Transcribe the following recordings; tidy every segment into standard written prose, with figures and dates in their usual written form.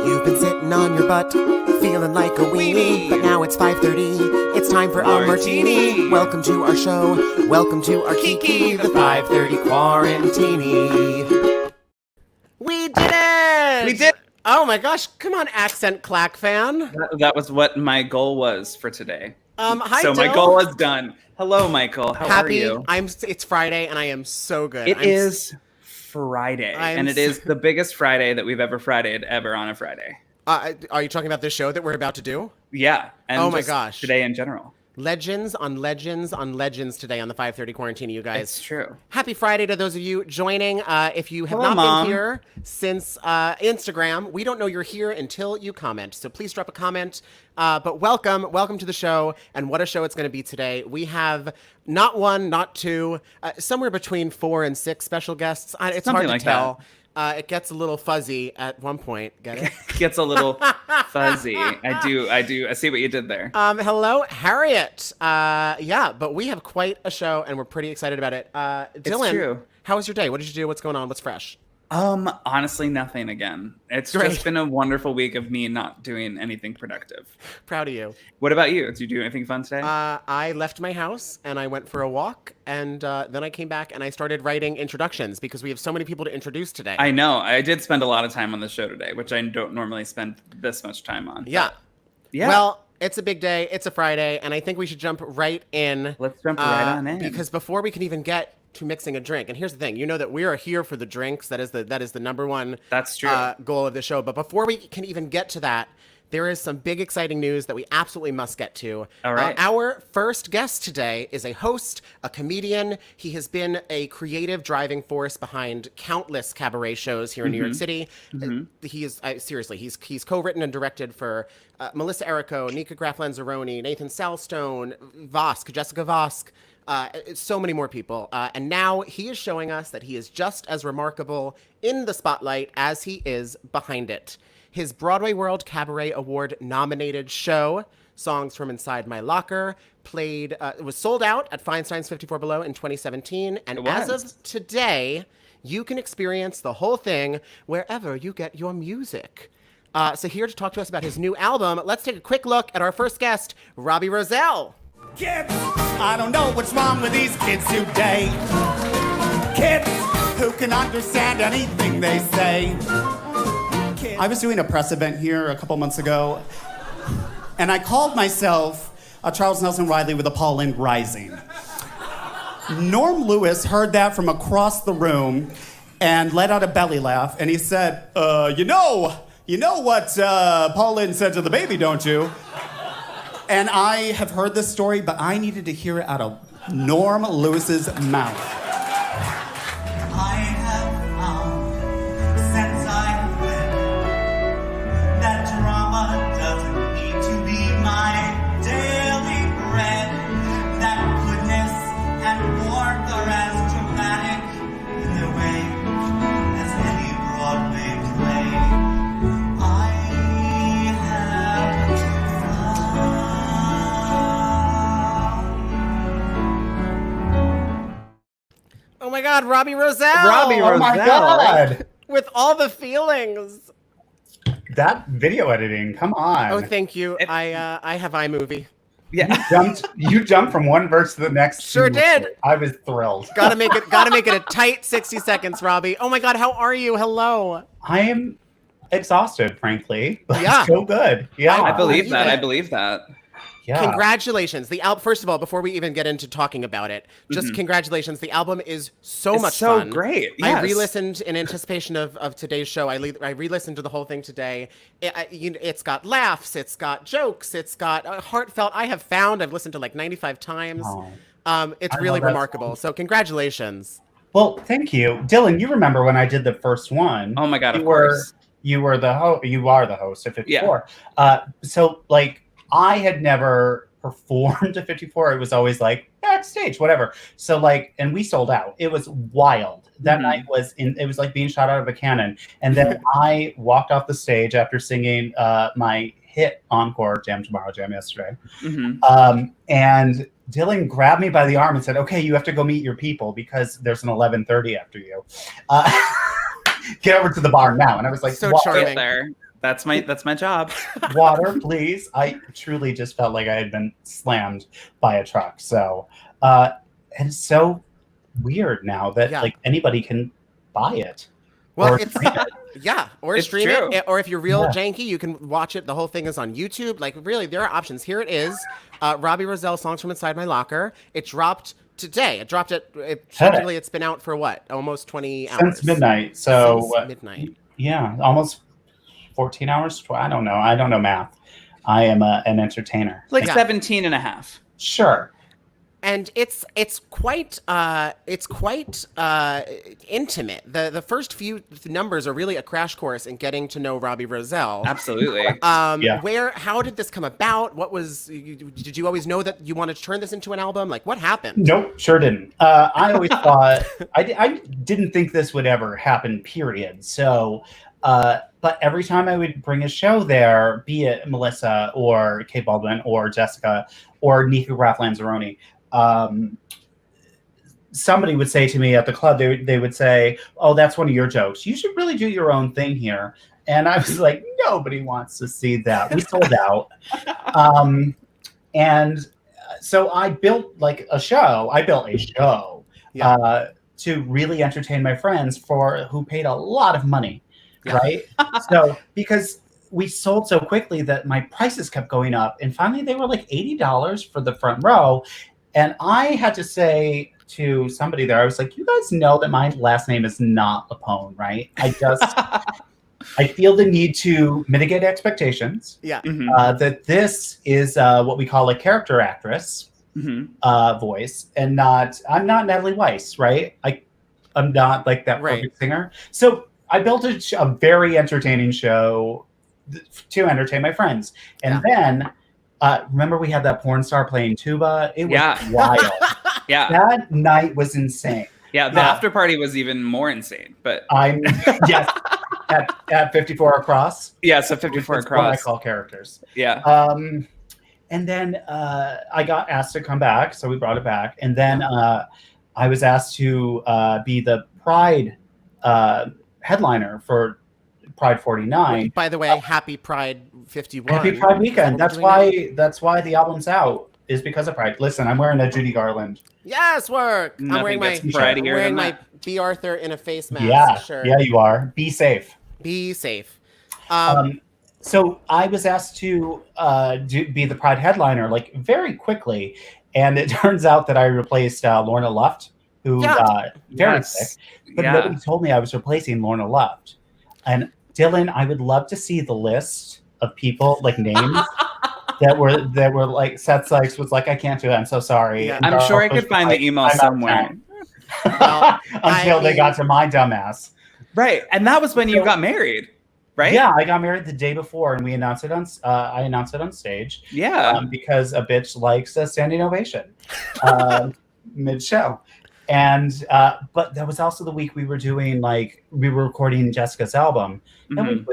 You've been sitting on your butt, feeling like a weenie, but now it's 5:30. It's time for a martini. Welcome to our show. Welcome to our Kiki, the 5:30 Quarantini. We did it! We did. Oh my gosh! Come on, accent clack fan. That was what my goal was for today. Hi, so Dill. my goal was done. Hello, Michael. How are you? It's Friday, and I am so good. It is Friday, and it is the biggest Friday that we've ever Fridayed ever on a Friday. Are you talking about this show that we're about to do? Yeah. And oh my gosh! Today in general. Legends on legends on legends today on the 5:30 Quarantini, you guys. It's true. Happy Friday to those of you joining. If you have not been here since Instagram, we don't know you're here until you comment. So please drop a comment. But welcome to the show. And what a show it's going to be today. We have not one, not two, somewhere between 4 and 6 special guests. It's Something hard to tell. It gets a little fuzzy at one point. Get it? Gets a little fuzzy. I do. I see what you did there. Hello, Harriet. But we have quite a show, and we're pretty excited about it. Dylan, it's true. How was your day? What did you do? What's going on? What's fresh? Honestly, nothing again. It's just been a wonderful week of me not doing anything productive. Proud of you. What about you? Did you do anything fun today? I left my house and I went for a walk, and then I came back and I started writing introductions because we have so many people to introduce today. I know. I did spend a lot of time on the show today, which I don't normally spend this much time on. Yeah. Well, it's a big day. It's a Friday, and I think we should jump right in. Let's jump right on in. Because before we can even get to mixing a drink, and here's the thing, you know that we are here for the drinks. That is the number one goal of the show. But before we can even get to that, there is some big exciting news that we absolutely must get to. All right. Our first guest today is a host, a comedian. He has been a creative driving force behind countless cabaret shows here in New York City. He is seriously, he's co-written and directed for Melissa Errico, Nika Graf Lanzarone, Nathan Salstone, Jessica Vosk. So many more people. And now he is showing us that he is just as remarkable in the spotlight as he is behind it. His Broadway World Cabaret Award nominated show, Songs from Inside My Locker, was sold out at Feinstein's 54 Below in 2017. And as of today, you can experience the whole thing wherever you get your music. So here to talk to us about his new album, let's take a quick look at our first guest, ROBBIE ROZELLE. Kids, I don't know what's wrong with these kids today. Kids who can understand anything they say. I was doing a press event here a couple months ago, and I called myself a Charles Nelson Riley with a Paul Lynde Rising. Norm Lewis heard that from across the room and let out a belly laugh, and he said, you know what Paul Lynde said to the baby, don't you? And I have heard this story, but I needed to hear it out of Norm Lewis's mouth. I have found, since I've read, that drama doesn't need to be my daily bread. That goodness and warmth are as dramatic in their way as any Broadway play. Oh my God, ROBBIE ROZELLE! ROBBIE ROZELLE! Oh my God! With all the feelings. That video editing, come on. Oh, thank you. I have iMovie. Yeah. You jumped from one verse to the next. Sure did. I was thrilled. Gotta make it a tight 60 seconds, ROBBIE. Oh my God, how are you? Hello. I am exhausted, frankly. But Yeah. so good. Yeah. I believe that. Yeah. Congratulations. First of all, before we even get into talking about it, just congratulations. The album is so much fun. So great. Yes. I re-listened in anticipation of today's show. I re-listened to the whole thing today. It's got laughs. It's got jokes. It's got heartfelt. I've listened to like 95 times. It's really remarkable. So congratulations. Well, thank you. Dylan, you remember when I did the first one. Oh my God, of course. You are the host at 54. Yeah. So like, I had never performed at 54. It was always like backstage, whatever. So like, and we sold out. It was wild. That night it was like being shot out of a cannon. And then I walked off the stage after singing my hit encore, Jam Tomorrow, Jam Yesterday. And Dylan grabbed me by the arm and said, okay, you have to go meet your people because there's an 11:30 after you. Get over to the bar now. And I was like, so charming. That's my job. Water, please. I truly just felt like I had been slammed by a truck. So, and it's so weird now that like anybody can buy it. Well, or it's stream it. or It's stream true. it, or if you're real janky, you can watch it. The whole thing is on YouTube. Like, really, there are options. Here it is, Robbie Rozelle, Songs from Inside My Locker. It dropped today. It dropped technically, it's been out for what? Almost 20 hours. Since midnight. So Since midnight. Yeah, almost 14 hours. I don't know. I don't know math. I am an entertainer. Like 17 and a half. Sure. And it's quite intimate. The first few numbers are really a crash course in getting to know Robbie Rozelle. Absolutely. How did this come about? Did you always know that you wanted to turn this into an album? Like, what happened? Nope, sure didn't. I always thought I didn't think this would ever happen. Period. So, but every time I would bring a show there, be it Melissa or Kate Baldwin or Jessica or Nika Graff Lanzarone, somebody would say to me at the club, they would say, "Oh, that's one of your jokes. You should really do your own thing here." And I was like, "Nobody wants to see that. We sold out." And so I built a show. I built a show to really entertain my friends who paid a lot of money, right? So because we sold so quickly that my prices kept going up, and finally they were like $80 for the front row. And I had to say to somebody there, I was like, "You guys know that my last name is not Lapone, right? I feel the need to mitigate expectations. Yeah. Mm-hmm. That this is what we call a character actress voice, and I'm not Natalie Weiss, right? I'm not like that perfect singer. So I built a very entertaining show to entertain my friends. And then remember we had that porn star playing tuba? It was wild. That night was insane. Yeah, the after party was even more insane. But at 54 Across. Yeah, so 54 Across. What I call characters. Yeah. And then I got asked to come back, so we brought it back. And then I was asked to be the Pride headliner for Pride 49. By the way, happy Pride 51. Happy Pride weekend. That's why the album's out, is because of Pride. Listen, I'm wearing a Judy Garland. Yes, work. Nothing I'm wearing my B. Arthur in a face mask shirt. Yeah, you are. Be safe. Be safe. So I was asked to be the Pride headliner very quickly, and it turns out that I replaced Lorna Luft, who very sick. But nobody told me I was replacing Lorna Luft. And Dylan, I would love to see the list of people, names that were like Seth Sykes was like, "I can't do it. I'm so sorry." Yeah. I'm sure I could find the email somewhere. Until they got to my dumbass. Right, and that was when you got married, right? Yeah, I got married the day before, and we announced it on. I announced it on stage. Yeah, because a bitch likes a standing ovation mid-show. And but that was also the week we were doing we were recording Jessica's album. That week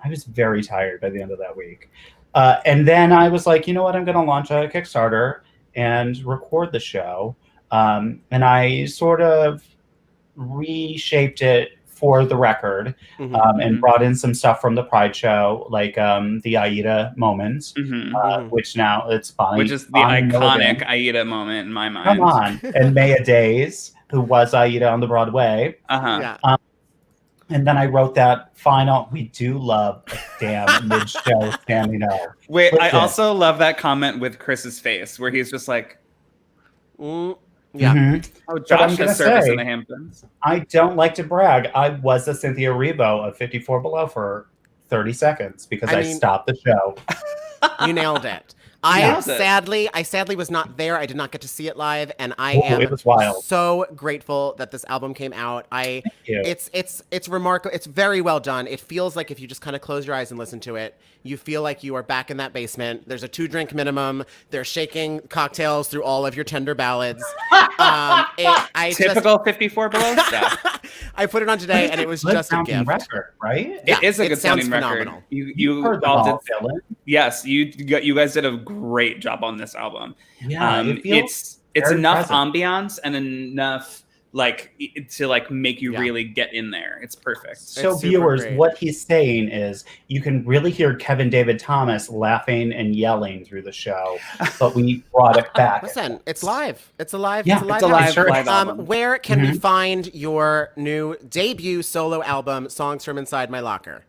I was very tired by the end of that week. And then I was like, you know what, I'm gonna launch a Kickstarter and record the show. And I sort of reshaped it for the record, and brought in some stuff from the Pride show, the Aida moment, which now it's Bonnie. Which is the iconic Aida moment in my mind. Come on. And Maya Days, who was Aida on the Broadway. And then I wrote that final, we do love a damn mid-show standing up. Wait, I also love that comment with Chris's face, where he's just like, oh, Josh has service in the Hamptons. I don't like to brag. I was a Cynthia Erivo of 54 Below for 30 seconds because I stopped the show. You nailed it. I sadly was not there. I did not get to see it live, and it was wild. So grateful that this album came out. It's remarkable. It's very well done. It feels like if you just kind of close your eyes and listen to it, you feel like you are back in that basement. There's a 2-drink minimum. They're shaking cocktails through all of your tender ballads. Typical 54 Below stuff. I put it on today, and it was just a gift. Record, right? It is a good sounding record. You all did. Yes, you guys did a great job on this album. Yeah, it's enough ambiance and enough to make you really get in there. It's perfect. So viewers, what he's saying is you can really hear Kevin David Thomas laughing and yelling through the show, but we brought it back. Listen, it's live. It's a live. Yeah, it's a live album. Where can we find your new debut solo album, Songs from Inside My Locker?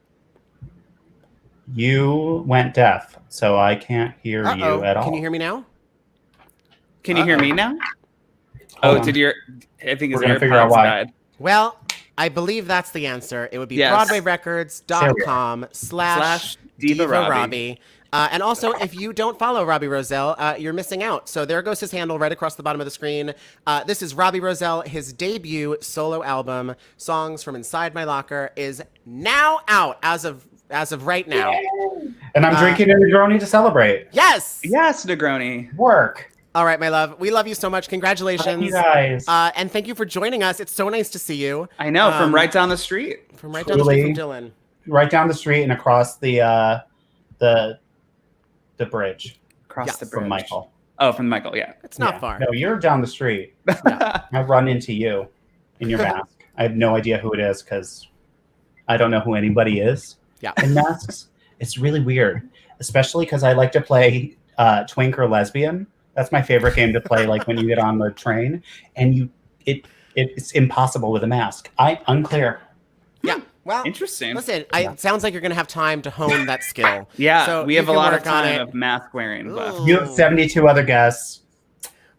You went deaf, so I can't hear you at all. Can you hear me now? Can you hear me now? I think his AirPods died. Well, I believe that's the answer. It would be BroadwayRecords.com/Diva Robbie. And also, if you don't follow Robbie Rozelle, you're missing out. So there goes his handle right across the bottom of the screen. This is Robbie Rozelle. His debut solo album, Songs from Inside My Locker, is now out as of right now. And I'm drinking a Negroni to celebrate. Yes! Yes, Negroni. Work. All right, my love. We love you so much. Congratulations. Thank you guys. And thank you for joining us. It's so nice to see you. I know, from right down the street. From right down the street from Dylan. Right down the street and across the bridge. Across the bridge. From Michael. Oh, from Michael, yeah. It's not far. No, you're down the street. I run into you in your mask. I have no idea who it is because I don't know who anybody is in masks. It's really weird, especially because I like to play Twink or Lesbian. That's my favorite game to play, like when you get on the train, and it's impossible with a mask. Unclear. Yeah. Well, interesting. Listen, it sounds like you're going to have time to hone that skill. Yeah, so we have a lot of time of mask wearing left. You have 72 other guests.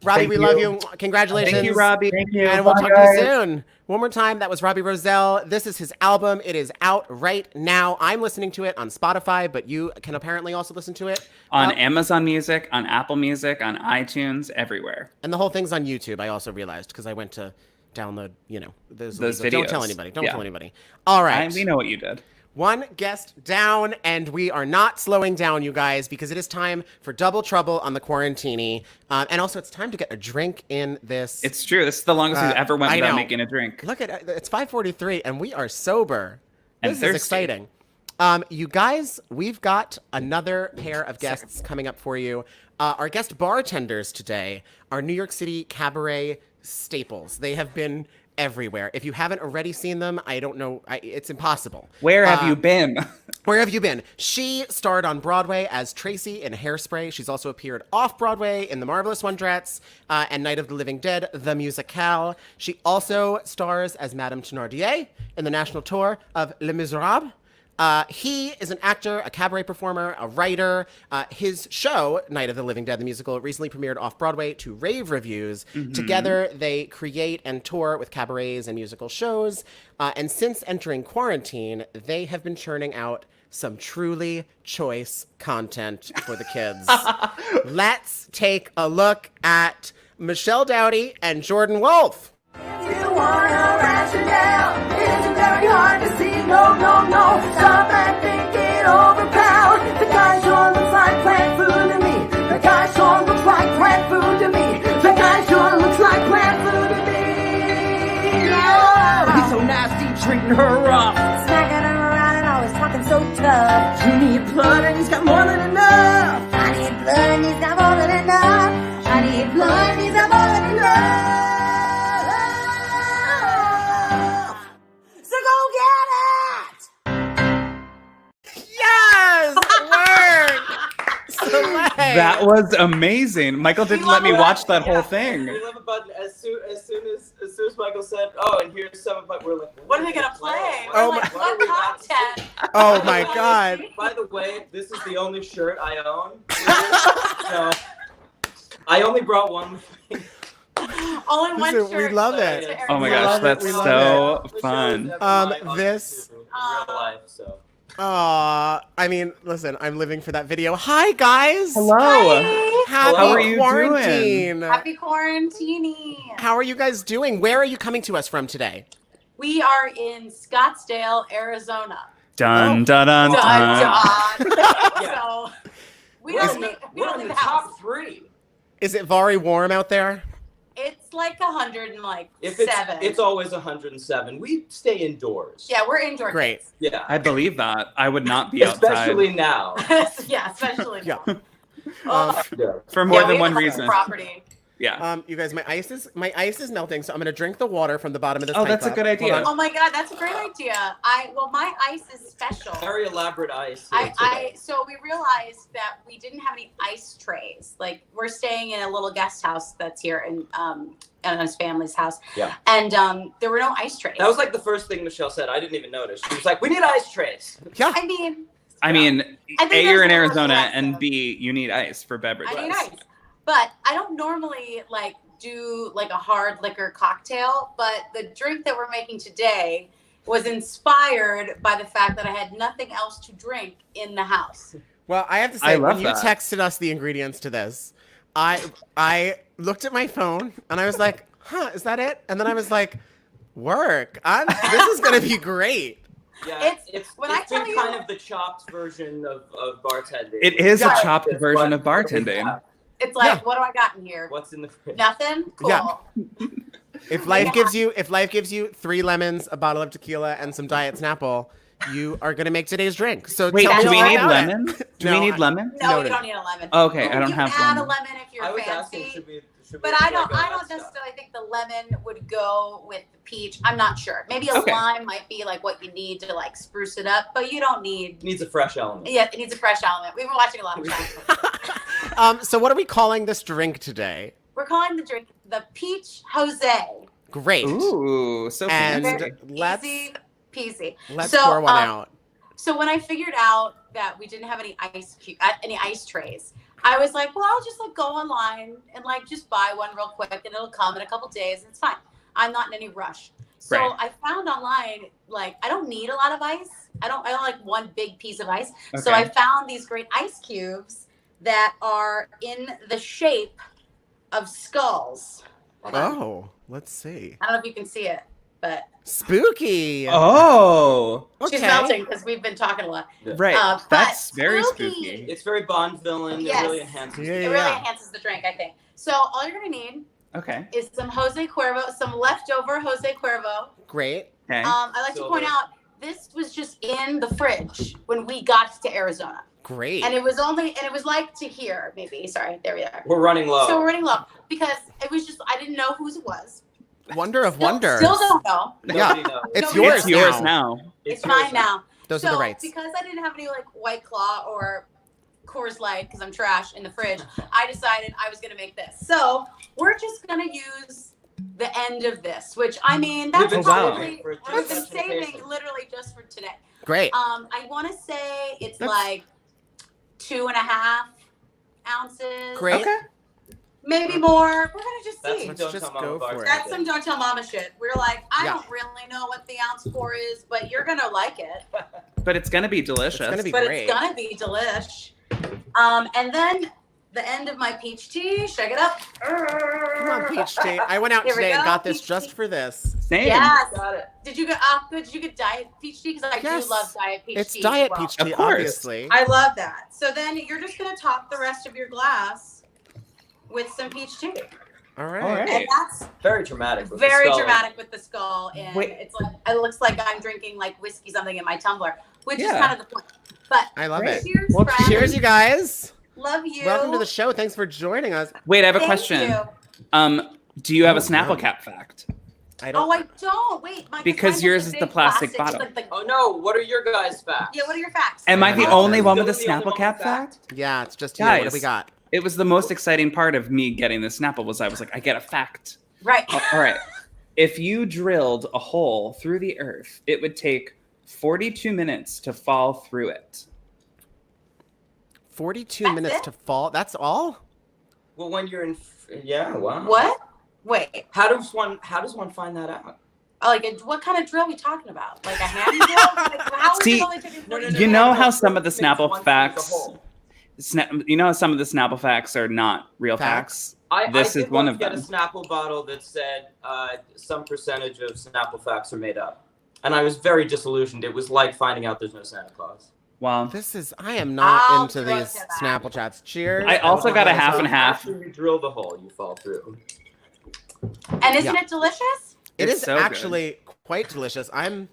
Robbie, we love you. Congratulations. Thank you, Robbie. Thank you. And we'll talk to you soon. One more time, that was Robbie Rozelle. This is his album. It is out right now. I'm listening to it on Spotify, but you can apparently also listen to it on Amazon Music, on Apple Music, on iTunes, everywhere. And the whole thing's on YouTube, I also realized, because I went to download, those videos. Don't tell anybody. Don't tell anybody. All right. We know what you did. One guest down, and we are not slowing down, you guys, because it is time for double trouble on the Quarantini. And also, it's time to get a drink in this. It's true. This is the longest we've ever went without making a drink. Look at it's 5:43, and we are sober. And this thirsty. is exciting. You guys, we've got another pair of guests coming up for you. Our guest bartenders today are New York City Cabaret staples. They have been everywhere. If you haven't already seen them, I don't know. It's impossible. Where have you been? Where have you been? She starred on Broadway as Tracy in Hairspray. She's also appeared off-Broadway in The Marvelous Wondrettes and Night of the Living Dead, the musicale. She also stars as Madame Thénardier in the national tour of Les Miserables. He is an actor, a cabaret performer, a writer. His show, Night of the Living Dead, the musical, recently premiered off-Broadway to rave reviews. Mm-hmm. Together, they create and tour with cabarets and musical shows. And since entering quarantine, they have been churning out some truly choice content for the kids. Let's take a look at Michelle Doughty and Jordan Wolfe. If you wanna rationale, isn't very hard to see. No, no, no. Stop and think it over, pal. The guy sure looks like plant food to me. The guy sure looks like plant food to me. The guy sure looks like plant food to me. Yeah. He's so nasty, treating her rough. Smacking her around and always talking so tough. You need blood and he's got more than enough. I need blood and he's got more than enough. I need blood and he's got more than enough. That was amazing. Michael didn't let me watch that whole thing. We love a button as soon as Michael said, "Oh, and here's some of what we're like." What are they gonna play? What content? Oh my God! By the way, this is the only shirt I own. So I only brought one with me. Only one shirt. We love it. Oh my gosh, that's so fun. This. In real life, so. I mean, listen, I'm living for that video. Hi, guys. Hello. Hi. Happy How are you quarantine. doing? Happy Quarantini. How are you guys doing? Where are you coming to us from today? We are in Scottsdale, Arizona. Dun, dun, dun, Dun, dun. dun. So we We're don't in leave the the house. top 3. Is it very warm out there? It's like 107. It's always 107. We stay indoors. Yeah, we're indoor. Great. Kids. Yeah. I believe that. I would not be outside. Especially now. Yeah, especially. Yeah. For more than we one have a reason. Property. Yeah. You guys, my ice is melting, so I'm gonna drink the water from the bottom of this. Oh, pint that's a cup. good idea. Hold on. Oh my God, that's a great idea. My ice is special. Very elaborate ice. So we realized that we didn't have any ice trays. Like, we're staying in a little guest house that's here in his family's house. Yeah. And there were no ice trays. That was like the first thing Michelle said. I didn't even notice. She was like, "We need ice trays." Yeah. I mean, I mean, I think A, you're in that's more Arizona, aggressive. and B, you need ice for beverages. I need ice. But I don't normally like do like a hard liquor cocktail, but the drink that we're making today was inspired by the fact that I had nothing else to drink in the house. Well, I have to I say, when love you that. texted us the ingredients to this, I looked at my phone and I was like, "Huh, is that it?" And then I was like, "Work! This is gonna be great." Yeah, It's been tell you- kind of the chopped version of bartending. It is Yeah. a chopped version What- of bartending. It's like, Yeah. what do I got in here? What's in the fridge? Nothing? Cool. Yeah. If life gives you 3 lemons, a bottle of tequila, and some Diet Snapple, you are gonna make today's drink. So Wait, tell me do we all need about it. lemon? Do No, we need I- lemon? No, Noted. you don't need a lemon. Okay, I don't you have can add lemon. a lemon if you're I was fancy. asking, should we But I don't like all that stuff? necessarily think the lemon would go with the peach. I'm not sure. Maybe a Okay. lime might be like what you need to like spruce it up, but you don't need. Needs a fresh element. Yeah, it needs a fresh element. We've been watching a lot of shows. So what are we calling this drink today? We're calling the drink the Peach Jose. Great. Ooh, so And fancy. let's Easy peasy. let's So, pour one out. So when I figured out that we didn't have any ice trays, I was like, well, I'll just like go online and like just buy one real quick, and it'll come in a couple days, and it's fine. I'm not in any rush. So Right. I found online, like, I don't need a lot of ice. I don't like one big piece of ice. So Okay. I found these great ice cubes that are in the shape of skulls. Hold on. Oh, let's see. I don't know if you can see it, but Spooky. Oh, she's Okay. melting because we've been talking a lot. right. But That's very spooky. spooky. It's very Bond villain. Yes. It really enhances. Yeah, It yeah. really enhances the drink, I think. So all you're gonna need Okay. is some Jose Cuervo, some leftover Jose Cuervo. Great. Okay. I like to point out this was just in the fridge when we got to Arizona, Great. and it was like to here maybe. Sorry, there we are. We're running low. So we're running low because it was just I didn't know whose it was. Wonder of Still- wonders. Still don't know. Nobody knows. It's Nobody yours It's yours now. now. It's mine now. Those so are the rights. because I didn't have any like White Claw or Coors Light because I'm trash in the fridge, I decided I was gonna make this. So we're just gonna use the end of this, which I mean that's We've been probably saving for we've been just saving occasion. literally just for today. Great. I want to say it's That's- like 2.5 ounces. Great. Okay. Maybe more. We're gonna just That's see. some Let's Don't just Tell Mama go for bartending. it. That's some don't tell mama shit. We're like, I Yeah. don't really know what the ounce pour is, but you're gonna like it. But it's gonna be delicious. It's gonna be But great. it's gonna be delish. And then the end of my peach tea. Shake it up. Come on, Peach Tea. I went out Here we today and go, got this Peach just Tea. for this. Same. Yes. Got it. Did you get good? Did you get diet peach tea? Because I Yes. do love diet peach It's tea. Diet as well. Peach Tea, Of course. obviously. I love that. So then you're just gonna top the rest of your glass with some peach tea. All right. All right. And that's Very dramatic. with the very skull. dramatic with the skull, and Wait. it's like it looks like I'm drinking like whiskey something in my tumbler, which is Yeah. kind of the point. But I love Great. it. cheers, Well, friends. cheers, you guys. Love you. Welcome to the show. Thanks for joining us. Wait, I have a Thank question. you. Do you have a Oh, Snapple wow. cap fact? I don't. Oh, I don't. Wait, Because mine's yours like is a the big plastic plastic, bottle. like Oh no! What are your guys' facts? yeah, what are your facts? Am I the Oh, only one with a Dylan's the only Snapple one cap with fact? fact? Yeah, it's just you. What do Guys. we got? It was the most exciting part of me getting the Snapple was I was like, I get a fact. Right. All right. If you drilled a hole through the earth, it would take 42 minutes to fall through it. 42 That's minutes it? to fall. That's all? Well, when you're in, yeah, wow. What? Wait. How does one find that out? Like, what kind of drill are we talking about? Like a hand drill? Like, how is See, it only taking 40 You know how no, some of the it takes Snapple one through the facts, hole. you know how some of the Snapple facts are not real Facts? facts? This is did one once of get them. a Snapple bottle that said some percentage of Snapple facts are made up, and I was very disillusioned. It was like finding out there's no Santa Claus. Well, This is. I am not I'll into drink these to that. Snapple chats. Cheers. I also will got a give half this and up. half. After you drill the hole, you fall through. And isn't Yeah. it delicious? It It's is so good. actually quite delicious. I'm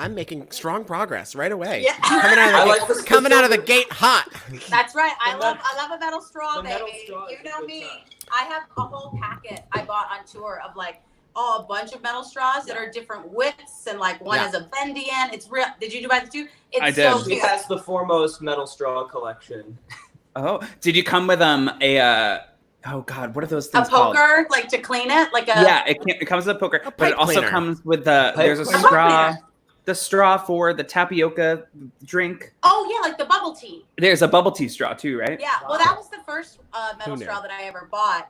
making strong progress right away. Yeah. Coming out of the, I gate, like this- coming out of the gate hot. That's right. I The love a metal straw, the metal baby. straw You is a know good me. sign. I have a whole packet I bought on tour of like a bunch of metal straws that are different widths and like one has a bendy end. It's real. Did you buy this too? It's I did. So She cute. has the foremost metal straw collection. Oh, did you come with oh God, what are those A things called? poker, like to clean it, like a Yeah, it comes with a poker, but it pipe also cleaner. comes with there's a cleaner. straw. The straw for the tapioca drink. Oh yeah, like the bubble tea. There's a bubble tea straw too, right? Yeah, well, that was the first metal Who knew? straw that I ever bought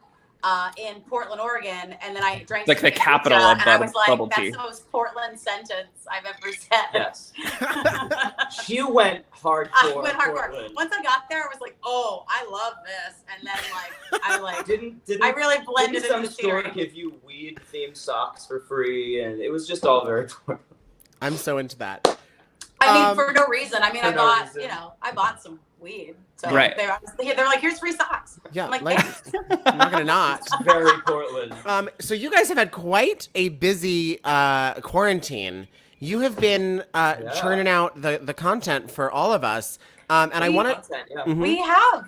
in Portland, Oregon, and then I drank Like some the capital kombucha, of and I was like, bubble "That's tea." the most Portland sentence I've ever said." Yes. She went hardcore. I went hardcore. Portland. Once I got there, I was like, "Oh, I love this," and then I Didn't I really blended didn't some into the store scenery. give you weed themed socks for free, and it was just all very. I'm so into that. I mean, for no reason. I mean, for I no bought, reason. I bought some weed. So Right. they're like, "Here's free socks." Yeah, I'm like, like, "Thanks." I'm not gonna not. It's very Portland. So you guys have had quite a busy quarantine. You have been churning out the content for all of us. And I want to. Content, yeah. We have,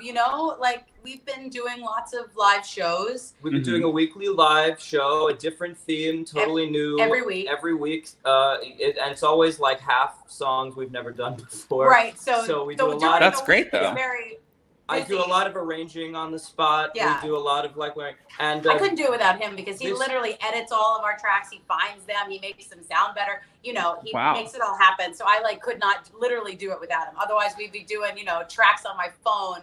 like we've been doing lots of live shows. We've been doing a weekly live show, a different theme, totally new. every week. Every week. And it's always like half songs we've never done before. Right. So we do a during lot. That's the great, week, it's though. very I do a busy. lot of arranging on the spot. Yeah. We do a lot of like wearing and I couldn't do it without him because he this- literally edits all of our tracks. He finds them. He makes them sound better. He Wow. makes it all happen. So I could not literally do it without him. Otherwise, we'd be doing tracks on my phone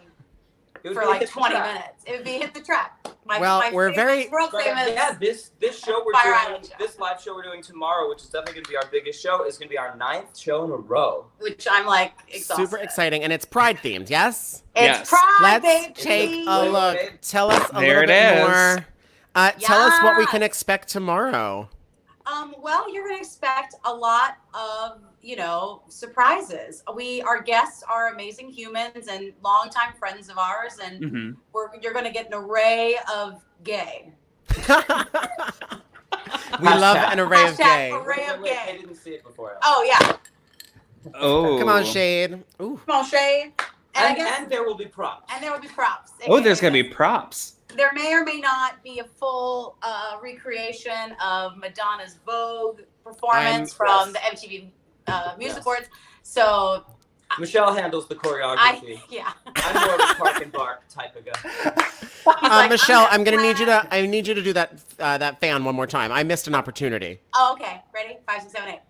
it would for be like hit the 20 track. minutes. It would be hit the track. Well, we're very- world But famous. yeah, this show we're Fire doing, Island show. this live show we're doing tomorrow, which is definitely going to be our biggest show, is going to be our 9th show in a row. Which I'm like exhausted. Super exciting, and it's Pride themed. Yes. It's Yes. Pride, Let's baby. take a look. Tell us a There little it bit is. more. Tell us what we Yes. can expect tomorrow. Well, you're going to expect a lot of, surprises. Our guests are amazing humans and longtime friends of ours, and you're going to get an array of gay. We love an array of Hashtag gay. array of Wait, I gay. didn't see it before. Oh, yeah. Oh. Come on, Shade. Ooh. Come on, Shay. And there will be props. And there will be props. Oh, there's gonna be props. There may or may not be a full recreation of Madonna's Vogue performance from the MTV Music Awards. So Michelle handles the choreography. I'm more of a park and bark type of guy. like, Michelle, I'm I'm gonna need you to. glad. I need you to do that fan one more time. I missed an opportunity. Oh, okay. Ready? 5, 6, 7, 8.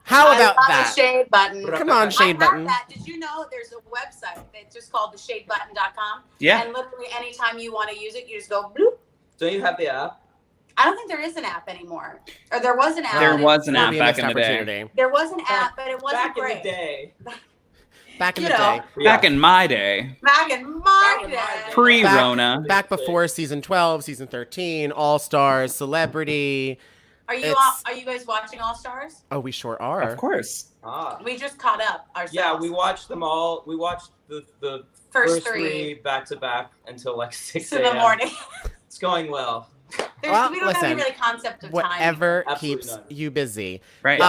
How I about love that? the shade button. Come on, I Shade have button. that. Did you know there's a website that's just called theshadebutton.com? Yeah. And literally anytime you want to use it, you just go bloop. Don't you have the app? I don't think there is an app anymore. Or there was an app. There and was an That'd app be a back missed in the day. opportunity. There was an app, but it wasn't Back great. in the day. Back in You the know. day. Back in my day, Back in my in my day. day. pre-Rona. Back before season 12, season 13, All Stars, Celebrity. Are you It's- are you guys watching All Stars? Oh, we sure are. Of course. Ah. We just caught up ourselves. Yeah, we watched them all. We watched the first three three back to back until like 6 in the a.m. morning. It's going well. Well, We don't have any listen, really concept of time. Whatever Absolutely keeps not. you busy. Right.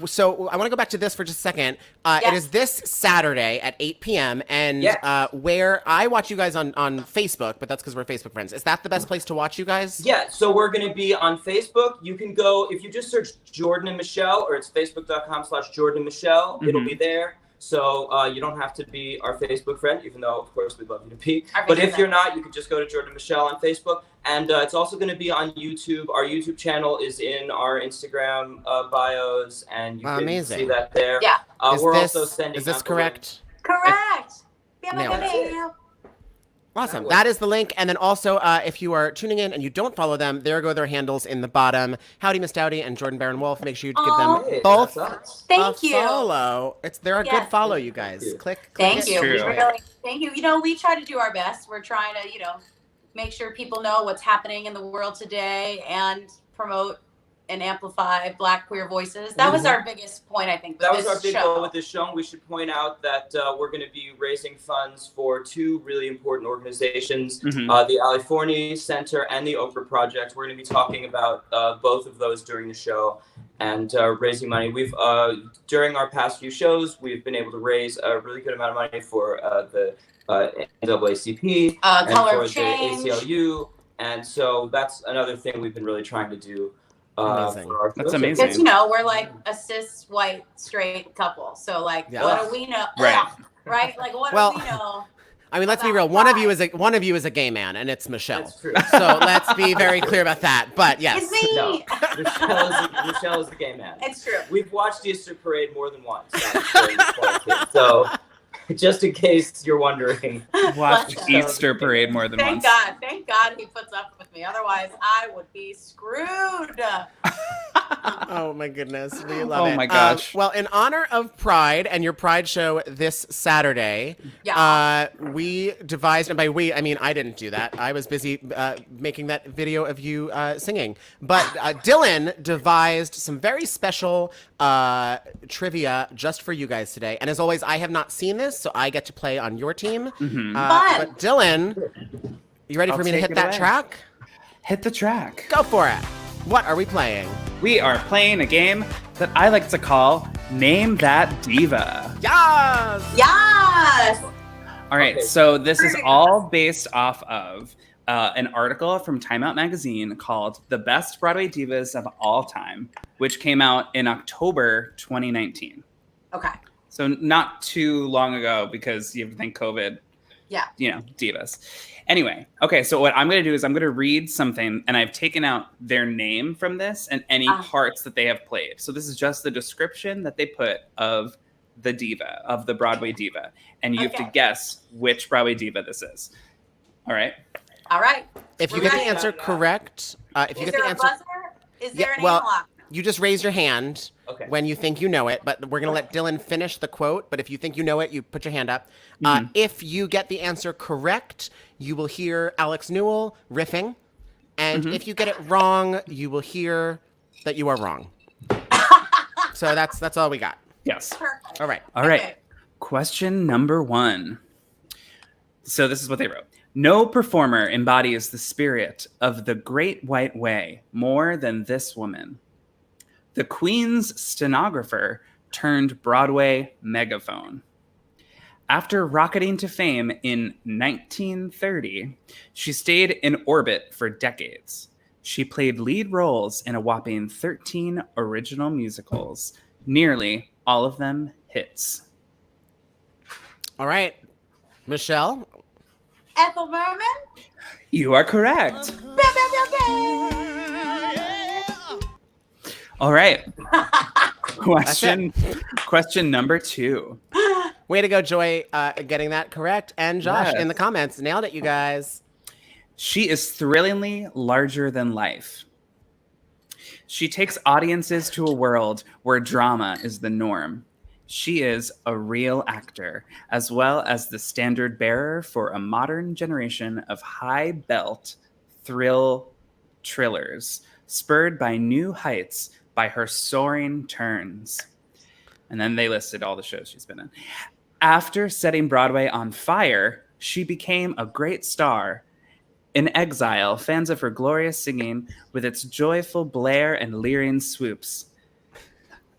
So I want to go back to this for just a second. It Yes. is this Saturday at 8 p.m. And Yes. where I watch you guys on Facebook, but that's because we're Facebook friends. Is that the best place to watch you guys? Yeah, so we're going to be on Facebook. You can go, if you just search Jordan and Michelle, or it's facebook.com/Jordan and Michelle, it'll be there. So you don't have to be our Facebook friend, even though, of course, we'd love you to be. Our But Facebook if you're friend. not, you could just go to Jordan and Michelle on Facebook. And it's also going to be on YouTube. Our YouTube channel is in our Instagram bios, and you can Amazing. see that there. Yeah. We're also sending Is this out the link. correct? Correct. Nailed it. Awesome. That That is the link. And then also, if you are tuning in and you don't follow them, there go their handles in the bottom. Howdy, Miss Dowdy and Jordan Baron Wolfe. Make sure you give them Hey, both that's us. Thank a you. follow. They're a good Yes. follow, you guys. Thank you. Click. Thank it. you. True. We really, thank you. We try to do our best. We're trying to, make sure people know what's happening in the world today and promote and amplify Black queer voices. That was our biggest point, I think. With That was this our big show. goal with this show. And we should point out that we're going to be raising funds for two really important organizations, the Ali Forney Center and the Oprah Project. We're going to be talking about both of those during the show. and raising money. We've during our past few shows, we've been able to raise a really good amount of money for the NAACP and Color for of Change. the ACLU, and so that's another thing we've been really trying to do. Amazing. For our That's shows. amazing. Because we're like a cis white straight couple, so like what do we know? Right. Right? Like what Well, do we know? I mean, let's be real. One of you is a gay man, and it's Michelle. That's true. So let's be very clear about that. But yes, It's me. No, Michelle is the gay man. It's true. We've watched the Easter Parade more than once. During this quarantine. So, just in case you're wondering. Watch Bless Easter Parade more than Thank once. God he puts up with me. Otherwise, I would be screwed. oh my goodness, we love it. Oh my gosh. Well, in honor of Pride and your Pride show this Saturday, we devised, and by we, I mean I didn't do that. I was busy making that video of you singing. But Dylan devised some very special trivia just for you guys today. And as always, I have not seen this, so I get to play on your team. Fun. But Dylan, you ready for me to take hit it that away. track? Hit the track. Go for it. What are we playing? We are playing a game that I like to call Name That Diva. Yes! Yes. All right, Okay. so this is all based off of an article from Time Out magazine called The Best Broadway Divas of All Time, which came out in October 2019. Okay. So not too long ago, because you have to think COVID, Yeah. divas. Anyway, okay, so what I'm going to do is I'm going to read something, and I've taken out their name from this and any parts that they have played. So this is just the description that they put of the diva, of the Broadway diva. And you have to guess which Broadway diva this is. All right? All right. If you We're get the ready. answer correct, if you Is get the there a answer, buzzer? Is there an well, analog? you just raise your hand Okay. when you think you know it. But we're gonna let Dylan finish the quote. But if you think you know it, you put your hand up. If you get the answer correct, you will hear Alex Newell riffing, and if you get it wrong, you will hear that you are wrong. So that's all we got. Yes. Perfect. All right. All right. Okay. Question number 1. So this is what they wrote. No performer embodies the spirit of the Great White Way more than this woman. The Queen's stenographer turned Broadway megaphone. After rocketing to fame in 1930, she stayed in orbit for decades. She played lead roles in a whopping 13 original musicals, nearly all of them hits. All right, Michelle. Ethel Merman. You are correct. Bam, bam, bam, bam. All right. Question number 2. Way to go, Joy, getting that correct. And Josh Yes. in the comments. Nailed it, you guys. She is thrillingly larger than life. She takes audiences to a world where drama is the norm. She is a real actor, as well as the standard bearer for a modern generation of high belt thrill trillers, spurred by new heights by her soaring turns. And then they listed all the shows she's been in. After setting Broadway on fire, she became a great star. In exile, fans of her glorious singing with its joyful blare and leering swoops.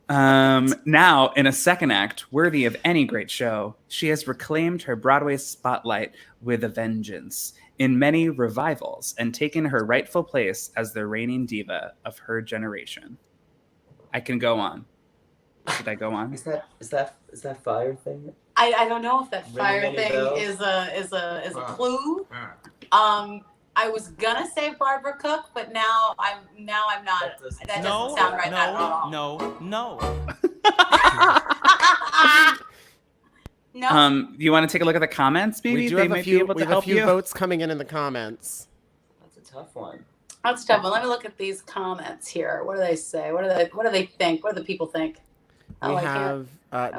Now, in a second act, worthy of any great show, she has reclaimed her Broadway spotlight with a vengeance in many revivals and taken her rightful place as the reigning diva of her generation. I can go on. Should I go on? Is that fire thing? I don't know if that fire Ring any thing bells? is a clue. I was gonna say Barbara Cook, but now I'm not. That doesn't sound right at all. No. No. You want to take a look at the comments, maybe? We do They have might a be few, able we to have a help few you. votes coming in the comments. That's a tough one. That's tough. Well, let me look at these comments here. What do they say? What do they think? What do the people think? We have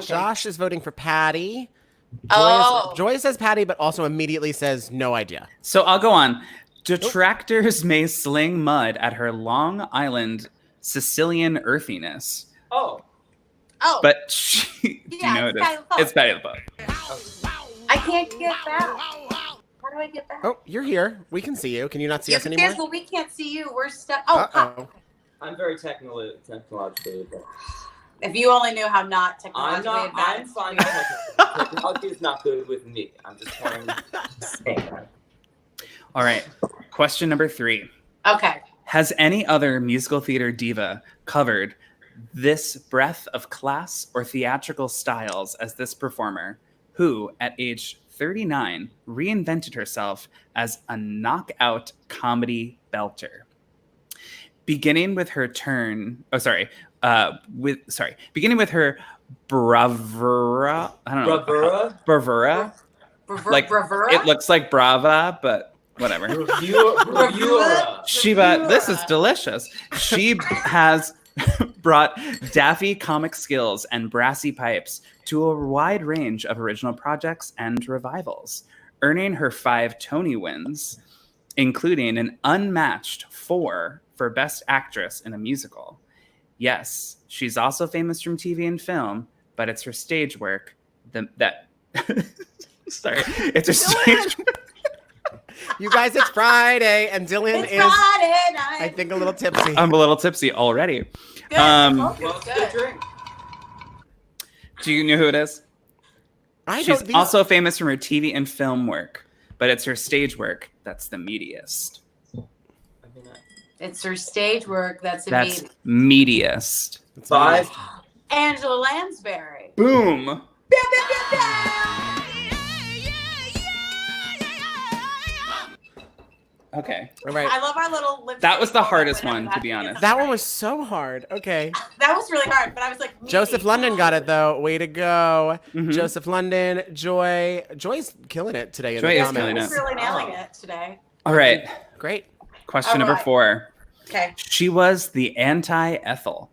Josh is voting for Patty. Joy says Patty, but also immediately says no idea. So I'll go on. Detractors may sling mud at her Long Island Sicilian earthiness. Oh. But she, do you know it's Patty LaBelle. I can't get that. How do I get that? Oh, you're here. We can see you. Can you not see us Yes, anymore? well, we can't see you. We're stuck. Oh, Uh-oh. I'm very technologically advanced. If you only knew how not technologically I'm advanced. fine. Technology is not good with me. I'm just trying to say that. All right. Question number 3. Okay. Has any other musical theater diva covered this breadth of class or theatrical styles as this performer, who, at age 39, reinvented herself as a knockout comedy belter? Beginning with her beginning with her bravura. I don't know. Bravura. Like, Bravura? it looks like brava, but whatever. Bravura. Shiva, this is delicious. She has brought daffy comic skills and brassy pipes to a wide range of original projects and revivals, earning her 5 Tony wins, including an unmatched 4 for Best Actress in a Musical. Yes, she's also famous from TV and film, but it's her stage work it's her stage. You guys, it's Friday, and Dylan It's is, Friday night. I think, a little tipsy. I'm a little tipsy already. Good. Well, Good. drink. Do you know who it is? She's also famous from her TV and film work, but it's her stage work that's the meatiest. It's her stage work that's meatiest. 5. Angela Lansbury. Boom. Okay. All right. I love our little lip. That was the hardest one, to be honest. That one was so hard. Okay. That was really hard, but I was like, Joseph London got it, though. Way to go. Mhm. Joseph London, Joy. Joy's killing it today in Joy the is comments. killing He's really nailing it today. All right. Great. Question All number right. 4. Okay. She was the anti-Ethel.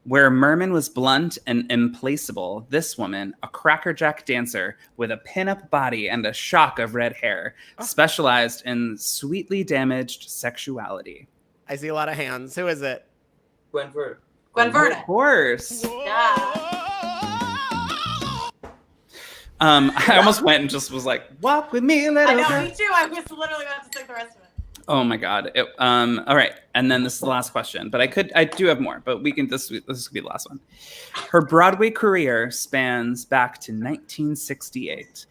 Where Merman was blunt and implacable, this woman, a crackerjack dancer with a pin-up body and a shock of red hair, specialized in sweetly damaged sexuality. I see a lot of hands. Who is it? Gwen Verdon. Gwen Verdon. Of course. Yeah. I almost went and just was like, walk with me a little I know, girl. me too. I was literally about to sing the rest of it. Oh my God. All right. And then this is the last question, but I do have more, but this will be the last one. Her Broadway career spans back to 1968.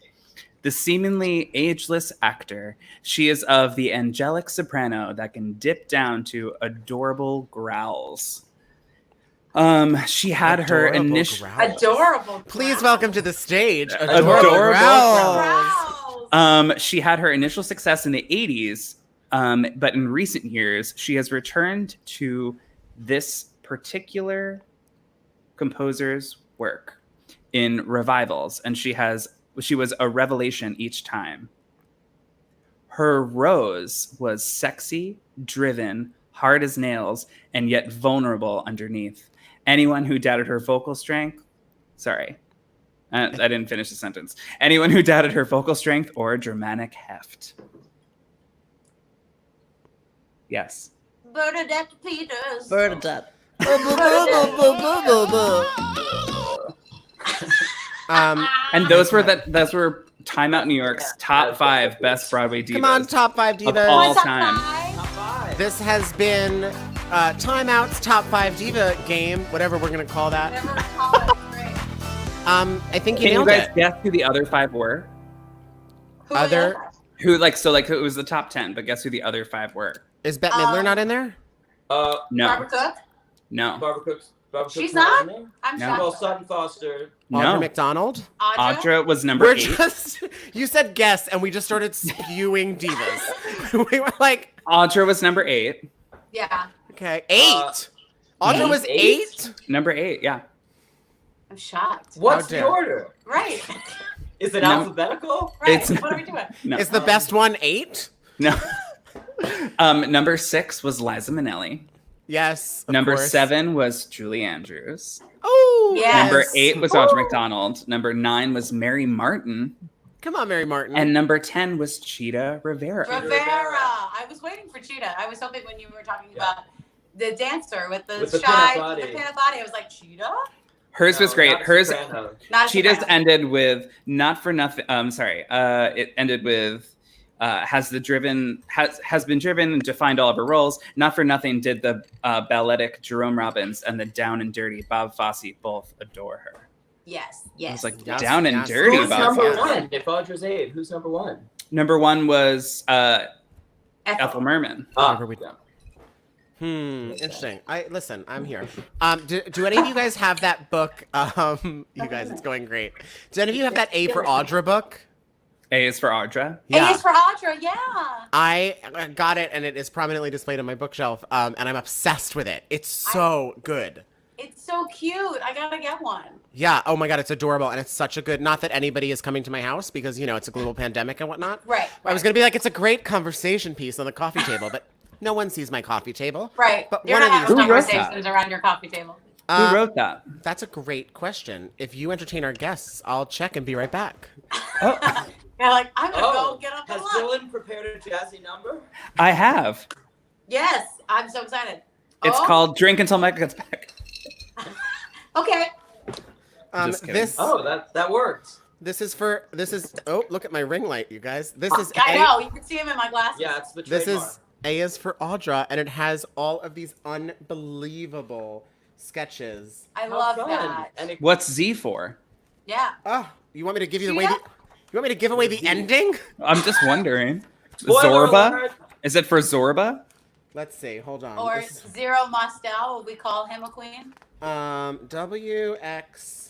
The seemingly ageless actor, she is of the angelic soprano that can dip down to adorable growls. She had her initial Adorable. Please welcome to the stage. Adorable Growls. She had her initial success in the 80s. But in recent years, she has returned to this particular composer's work in revivals, and she was a revelation each time. Her Rose was sexy, driven, hard as nails, and yet vulnerable underneath. Anyone who doubted her vocal strength, I didn't finish the sentence. Anyone who doubted her vocal strength or dramatic heft. Yes. Bernadette Peters. Bernadette. And those were Time Out New York's top 5 best Broadway divas. Come on, top 5 of divas. all Top time. 5. This has been Time Out's top 5 diva game, whatever we're gonna call that. Whatever we call it. Great. I think you Can you nailed guys it. guess who the other 5 were? Who Other- is that? Who it was the top 10, but guess who the other 5 were? Is Bette Midler not in there? No. Barbara Cook? No. Barbara Cook's She's not not? in there? I'm No. shocked. Well, Sutton Foster. No. Audra McDonald? Audra? Audra was number We're 8. just, you said guess, and we just started spewing divas. We were like, Audra was number 8. Yeah. okay, 8. Audra was 8? Number 8, yeah. I'm shocked. What's dare. the order? Right. Is it No. alphabetical? Right. It's- What are we doing? No. Is the best one 8? No. Number 6 was Liza Minnelli. Yes. of Number course. 7 was Julie Andrews. Oh, Yes. Number 8 was Audra McDonald. Number 9 was Mary Martin. Come on, Mary Martin. And number 10 was Cheetah Rivera. Rivera. I was waiting for Cheetah. I was hoping when you were talking about the dancer with the pinup body. the pinup body, I was like, Cheetah? Hers was No, great. not Hers, Soprano. Not a Cheetah's Soprano. ended with Not for Nothing. It ended with has been driven and defined all of her roles. Not for nothing did the balletic Jerome Robbins and the Down and Dirty Bob Fosse both adore her. Yes. I was like, Yes, Down and yes. Dirty Who's Bob number Fosse. one? If Audra's Abe, who's number one? Number one was Ethel Merman. Whenever we- Interesting. I'm here. Do any of you guys have that book? You guys, it's going great. Do any of you have that A for Audra book? A is for Audra. Yeah. A is for Audra, yeah. I got it, and it is prominently displayed on my bookshelf, and I'm obsessed with it. It's so good. It's so cute. I gotta get one. Yeah. Oh my God, it's adorable, and it's such a good. Not that anybody is coming to my house because it's a global pandemic and whatnot. Right. I was gonna be like, it's a great conversation piece on the coffee table, but no one sees my coffee table. Right. But You're one not of you. having Who wrote conversations around your coffee table. Who wrote that? That's a great question. If you entertain our guests, I'll check and be right back. Oh, You're like, I'm gonna go get up Has and lunch. Dylan prepared a jazzy number? I have. Yes, I'm so excited. It's called Drink Until Mike Gets Back. Okay. Just kidding. This that worked. this is. Oh, look at my ring light, you guys. This is. I know. You can see him in my glasses. Yeah, it's the This trademark. is A is for Audra, and it has all of these unbelievable sketches. I How love fun. that. And it, What's Z for? Yeah. Oh, you want me to give you the See way? that? You want me to give away the ending? I'm just wondering. Spoiler Zorba? alert. Is it for Zorba? Let's see. Hold on. Or This- Zero Mostel. Will we call him a queen? WX.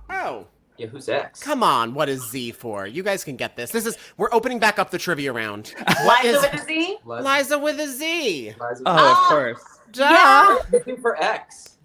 Oh, Yeah, who's X? come on. What is Z for? You guys can get this. We're opening back up the trivia round. Liza with a Z? Liza with a Z? Liza. Oh, of course. Duh. Yeah. Looking for X.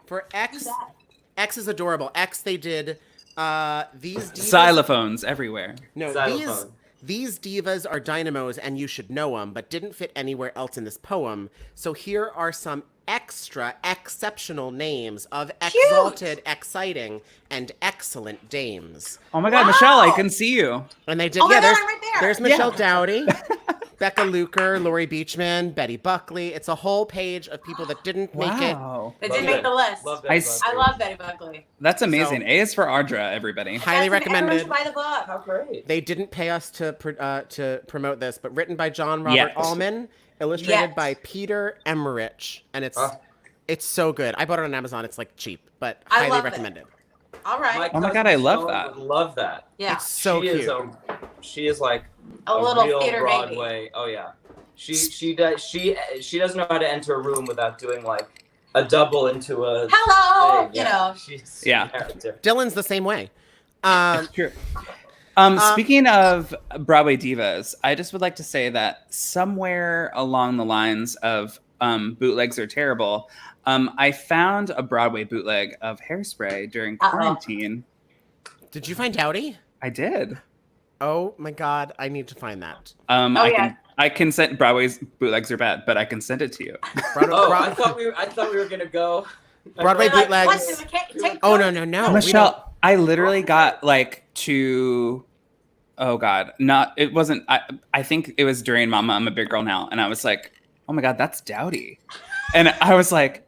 For Who's X, that? X is adorable. X, they did these divas. Xylophones everywhere. No, Xylophone. these divas are dynamos, and you should know them, but didn't fit anywhere else in this poem. So here are some exceptional names of exalted, exciting, and excellent dames. Oh my God, Michelle, I can see you. And they did. Oh my yeah, God, there's I'm right there. there's Michelle Dowdy, Becca Luker, Laurie Beechman, Betty Buckley. It's a whole page of people that didn't make it. Wow. They Love didn't make it. the list. Love I that. s- I love Betty Buckley. That's amazing. So- A is for Audra, everybody. Highly That's an everyone recommended. should buy the book. How great. They didn't pay us to promote this, but written by John Robert Yet. Allman, illustrated Yet. by Peter Emmerich, and Ah. it's so good. I bought it on Amazon. It's like cheap, but I highly love it. recommended. All right. Oh my God, cousin I love Stone that. would love that. Yeah. It's so she cute. She is like A little real theater baby. Broadway. Oh yeah. She doesn't know how to enter a room without doing like a double into a Hello. thing. You Yeah. know. She's Yeah. a character. Dylan's the same way. True. Speaking of Broadway divas, I just would like to say that somewhere along the lines of bootlegs are terrible, I found a Broadway bootleg of Hairspray during quarantine. Did you find Dowdy? I did. Oh my God, I need to find that. I can send Broadway's bootlegs are bad, but I can send it to you. Oh, I thought we were gonna go. Broadway They're like, bootlegs. "What, take Oh photos?" no, we don't. Michelle, I literally got like to, oh God, not, it wasn't, I think it was during Mama, I'm a Big Girl Now. And I was like, oh my God, that's Doughty. And I was like,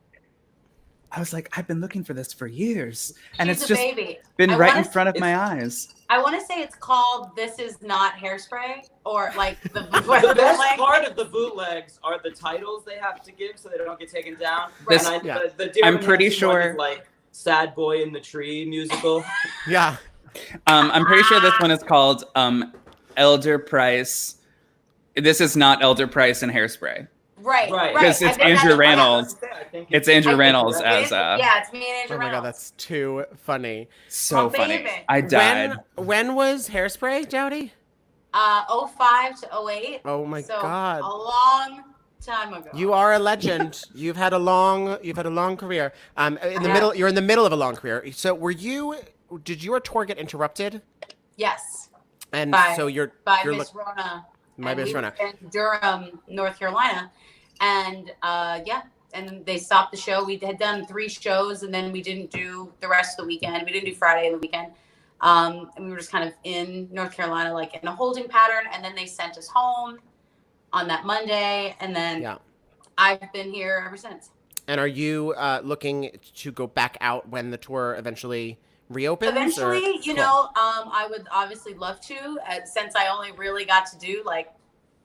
I've been looking for this for years. And She's it's a just baby. been I right wanna- in front of my eyes. I want to say it's called "This Is Not Hairspray" or like the The best like- part of the bootlegs are the titles they have to give so they don't get taken down. This- And yeah. the Dear I'm pretty Nancy one sure- is like Sad Boy in the Tree musical. Yeah. I'm pretty sure this one is called Elder Price. This is not Elder Price and Hairspray. right, Right. Because I it's think Andrew that's- Reynolds. I think It's Andrew I think Reynolds It as is- yeah, it's me and Andrew Oh my God, Reynolds. that's too funny. so Oh, funny. baby. I died. When was Hairspray, Dowdy? 05 to 08. Oh my so God. a long time ago. You are a legend. You've had a long career. In the Yeah. middle, you're in the middle of a long career. So did your tour get interrupted? Yes, And By- so you're by you're Miss Rona. My and Miss we Rona. were in Durham, North Carolina, and and they stopped the show. We had done 3 shows, and then we didn't do the rest of the weekend. We didn't do Friday and the weekend, and we were just kind of in North Carolina, like in a holding pattern. And then they sent us home on that Monday, and then Yeah. I've been here ever since. And are you looking to go back out when the tour eventually reopens? Eventually, Cool. I would obviously love to. Since I only really got to do like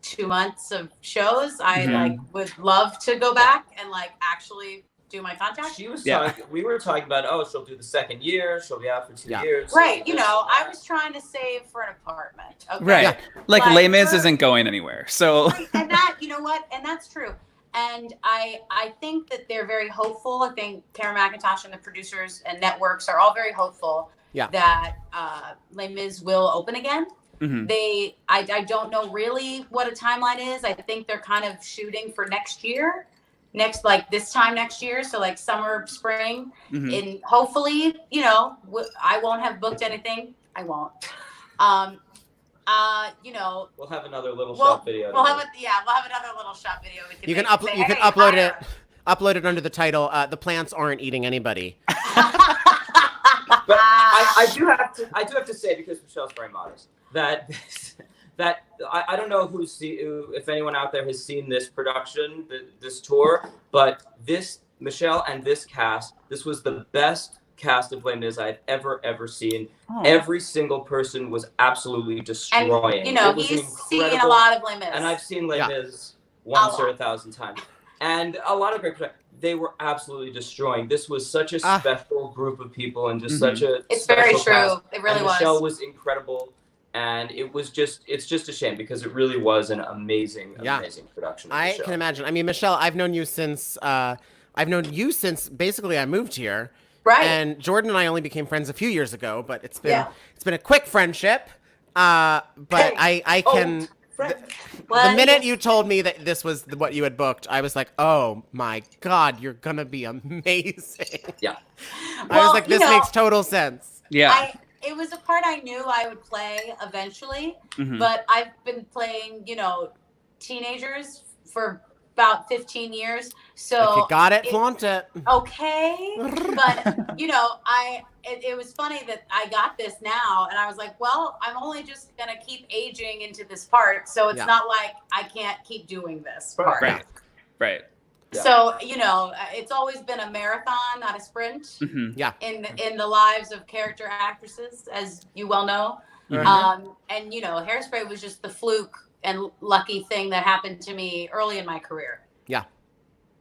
2 months of shows, I like would love to go back and like actually do my contract. She was talking. We were talking about she'll do the second year. She'll be out for 2 years. Right. I was trying to save for an apartment. Okay? Right. Yeah. Like Les Mis isn't going anywhere. So. And that, you know what? And that's true. And I think that they're very hopeful. I think Karen McIntosh and the producers and networks are all very hopeful that Les Mis will open again. Mm-hmm. I don't know really what a timeline is. I think they're kind of shooting for next year. This time next year, so like summer, spring, and hopefully, I won't have booked anything. I won't. We'll have another little shot video. We'll have another little shot video. You can upload it. Upload it under the title. The plants aren't eating anybody. But I do have to say, because Michelle's very modest, that I don't know if anyone out there has seen this production, this tour, but Michelle and this cast, this was the best cast of Les Mis I've ever seen. Oh. Every single person was absolutely destroying. And, he's seen a lot of Les Mis. And I've seen Les Mis once or 1,000 times. And a lot of great production. They were absolutely destroying. This was such a special group of people and just such a It's special very true. cast. It really was. Michelle was incredible. And it's just a shame because it really was an amazing production. I can imagine. I mean, Michelle, I've known you since basically I moved here. Right. And Jordan and I only became friends a few years ago, but it's been a quick friendship. But I can. The minute you told me that this was what you had booked, I was like, oh my God, you're gonna be amazing. Yeah. I was like, this makes total sense. Yeah. It was a part I knew I would play eventually, but I've been playing, teenagers for about 15 years. So if you got it, flaunt it. Okay. But, it was funny that I got this now and I was like, well, I'm only just going to keep aging into this part. So it's not like I can't keep doing this part. Right. Yeah. So, it's always been a marathon, not a sprint. Mm-hmm. Yeah. In the lives of character actresses, as you well know. And, Hairspray was just the fluke and lucky thing that happened to me early in my career. Yeah.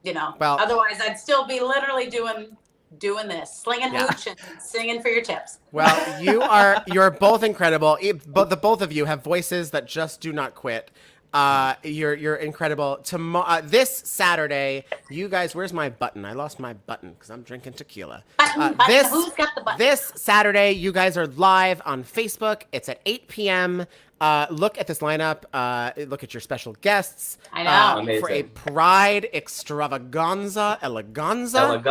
Well, otherwise I'd still be literally doing this, slinging hooch and singing for your tips. Well, you're both incredible. The both of you have voices that just do not quit. You're incredible. This Saturday, you guys, where's my button? I lost my button because I'm drinking tequila. Who's got the button? This Saturday, you guys are live on Facebook. It's at 8 p.m. Look at this lineup. Look at your special guests. I know. Amazing. For a Pride extravaganza, eleganza.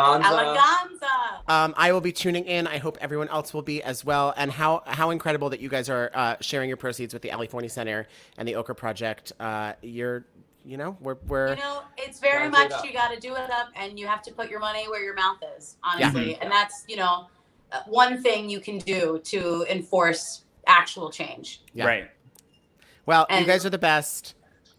I will be tuning in. I hope everyone else will be as well. And how incredible that you guys are sharing your proceeds with the Ali Forney Center and the Ochre Project. We're it's very much you got to do it up, and you have to put your money where your mouth is, honestly. Yeah. And that's one thing you can do to enforce actual change. Yeah. Right. Well, you guys are the best.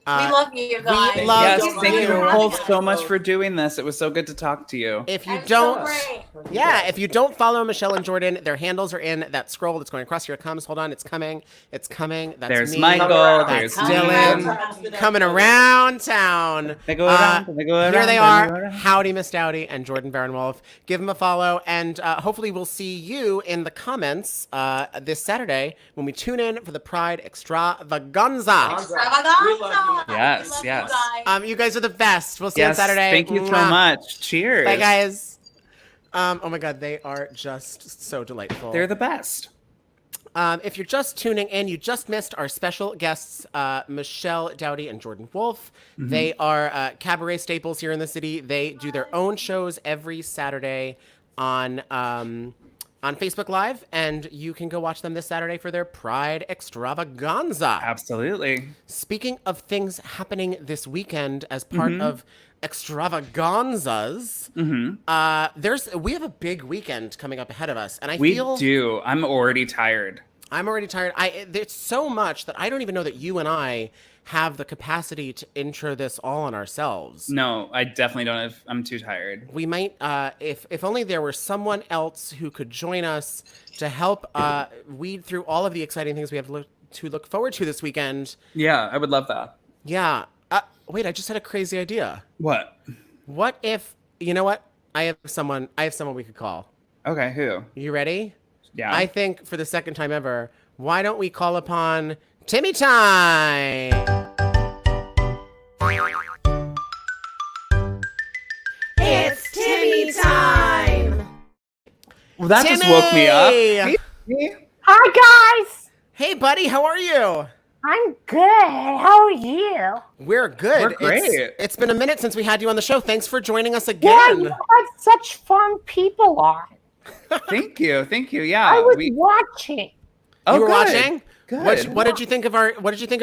We love you guys. We love Thank you both so much for doing this. It was so good to talk to you. If you That's don't, so great. if you don't follow Michelle and Jordan, their handles are in that scroll that's going across. Here it comes. Hold on, it's coming. It's coming. That's There's me. Michael. That's There's Dylan. Coming around town. They go around. Here they are. Howdy, Miss Dowdy and Jordan Baron Wolfe. Give them a follow, and hopefully we'll see you in the comments this Saturday when we tune in for the Pride Extravaganza. Yes. You guys are the best. We'll see you on Saturday. Thank you so much. Cheers. Bye, guys. Oh my God, they are just so delightful. They're the best. If you're just tuning in, you just missed our special guests, Michelle Doughty and Jordan Wolfe. They are cabaret staples here in the city. They do their own shows every Saturday on Facebook Live, and you can go watch them this Saturday for their Pride Extravaganza. Absolutely. Speaking of things happening this weekend as part of extravaganzas, we have a big weekend coming up ahead of us, and we do. I'm already tired. I'm already tired. There's so much that I don't even know that you and I have the capacity to intro this all on ourselves. No, I definitely don't have. I'm too tired. We might, if only there were someone else who could join us to help weed through all of the exciting things we have to look forward to this weekend. Yeah, I would love that. Yeah. Wait, I just had a crazy idea. What? What if, you know what? I have someone we could call. Okay, who? You ready? Yeah. I think for the second time ever, why don't we call upon Timmy Time? It's Timmy time! Well, that Timmy! just woke me up. Hey, Timmy. Hi, guys. Hey, buddy, how are you? I'm good. How are you? We're good. We're great. It's been a minute since we had you on the show. Thanks for joining us Yeah, again. you have such fun people on. Thank you. Yeah. I was watching. Oh, You were good. watching? Good. What did you think of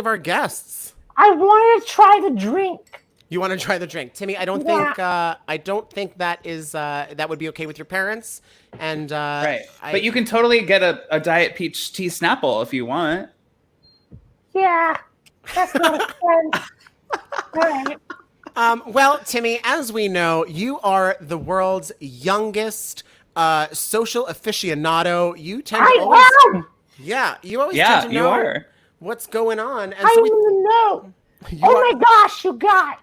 our guests? I wanted to try the drink. You want to try the drink, Timmy? I don't think that is that would be okay with your parents. And Right. But you can totally get a Diet Peach Tea Snapple if you want. Yeah, that's not fun. All right. Well, Timmy, as we know, you are the world's youngest social aficionado. You tend to always, am. yeah, you always Yeah, tend to you know are. what's going on. And I so we, want to know. you Oh are- my gosh, you guys.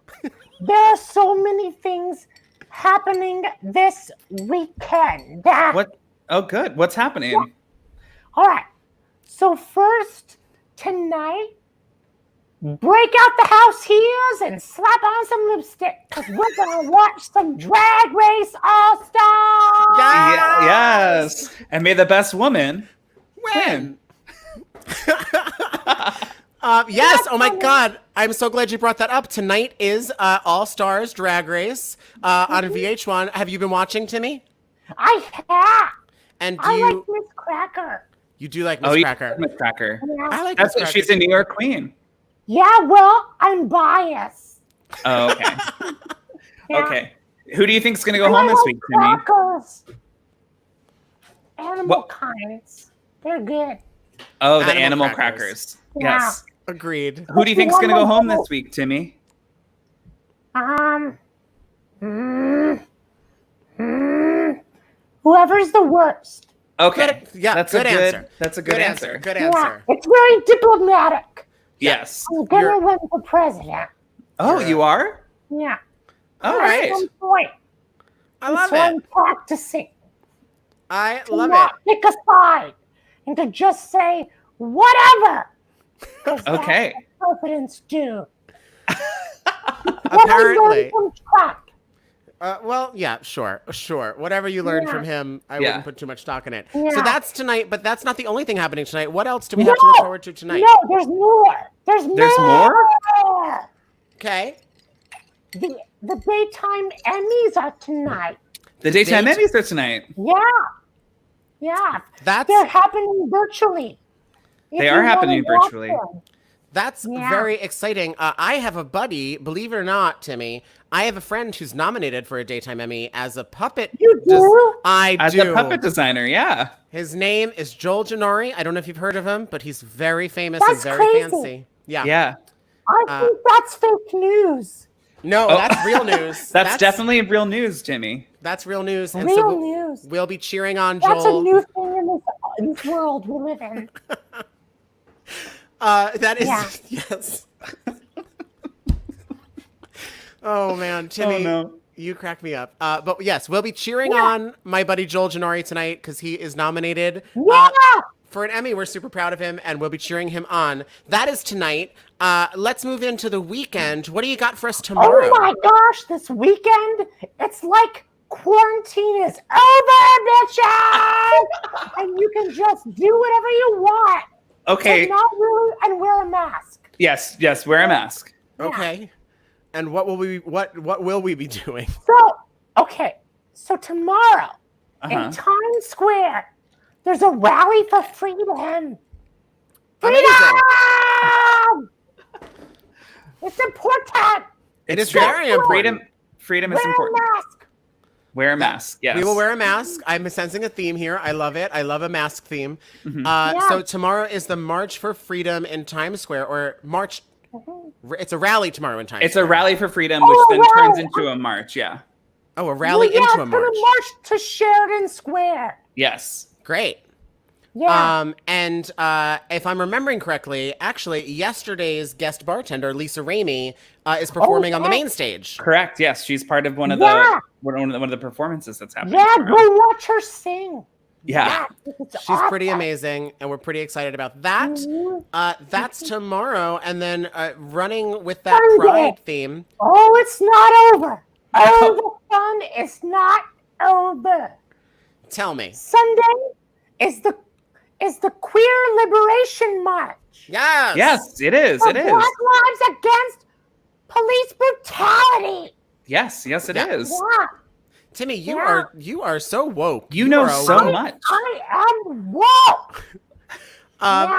There are so many things happening this weekend. What? Oh, good. What's happening? All right. So first, tonight, break out the house heels and slap on some lipstick because we're going to watch some Drag Race All-Stars. Yes! Yes. And may the best woman win. Yes. Oh my God. I'm so glad you brought that up. Tonight is All Stars Drag Race on VH1. Have you been watching, Timmy? I have. And do I you like Miss Cracker. you do like Miss Oh, Cracker? Miss Cracker. Yeah. I like That's Miss what Cracker. she's a New York queen. Yeah, well, I'm biased. Oh, okay. Yeah. Okay. Who do you think's gonna go And home I this like week, Timmy? crackers. Animal What? kinds. They're good. Oh, the Animal animal crackers. crackers. Yeah. Yes. Agreed. Who do you think's gonna go home this week, Timmy? Whoever's the worst. Okay. Good- yeah, That's good a good answer. That's a good answer. Good Yeah, answer. it's very diplomatic. Yes. I'm gonna You're- run for president. Oh, you are? Yeah. All At right. some point. I love so it. I'm practicing I to love not it. pick a side and to just say whatever. 'Cause Okay. that's what presidents do. Apparently. From Trump. Well, yeah, sure. Whatever you learned Yeah. from him, I Yeah. wouldn't put too much stock in it. Yeah. So that's tonight, but that's not the only thing happening tonight. What else do we have to look No! forward to tonight? No, there's more. There's more? Okay. The daytime Emmys are tonight. The daytime Date- Emmys are tonight. Yeah. Yeah. That's They're happening virtually. If They you are happening wanna watch virtually. them. That's Yeah. very exciting. I have a buddy, believe it or not, Timmy. I have a friend who's nominated for a daytime Emmy as a puppet. You do? I As do. a puppet designer, yeah. His name is Joel Janori. I don't know if you've heard of him, but he's very famous That's and very crazy. fancy. Yeah. Yeah. I think that's fake news. No, Oh. that's real news. That's definitely real news, Timmy. That's real news. And Real so news. we'll be cheering on That's Joel. a new thing in this world we live in. That is Yeah. yes. Oh man, Timmy, no. you crack me up. But yes, we'll be cheering on my buddy Joel Janori tonight because he is nominated Yeah. for an Emmy. We're super proud of him, and we'll be cheering him on. That is tonight. Let's move into the weekend. What do you got for us tomorrow? Oh my gosh, this weekend, it's like quarantine is over, bitches! And you can just do whatever you want. Okay. And not really, and wear a mask. Yes, wear a mask. Okay. And what will we be doing? So, okay, so tomorrow Uh-huh. in Times Square, there's a rally for freedom. Amazing. It's important. It is true. very important. Freedom is Wear important. a mask. Wear a mask. Yes. We will wear a mask. I'm sensing a theme here. I love it. I love a mask theme. Mm-hmm. So tomorrow is the March for Freedom in Times Square, or March. It's a rally tomorrow in Times Square. It's a rally for freedom, which then turns into a march. Yeah. Oh, a rally into a march. It's gonna march to Sheridan Square. Yes. Great. Yeah. And if I'm remembering correctly, actually, yesterday's guest bartender, Lisa Ramey, is performing on the main stage. Correct. Yes, she's part of one of the performances that's happening. Yeah, tomorrow. go watch her sing. Yeah. She's pretty amazing, and we're pretty excited about that. That's tomorrow, and then running with that Sunday. Pride theme. Oh, it's not over. Oh, the fun is not over. Tell me. Sunday is the Queer Liberation March. Yes. Yes, it is. For It is. Black Lives Against Police Brutality. Yes, it is. Yeah. Timmy, you are so woke. You know are so much. I am woke.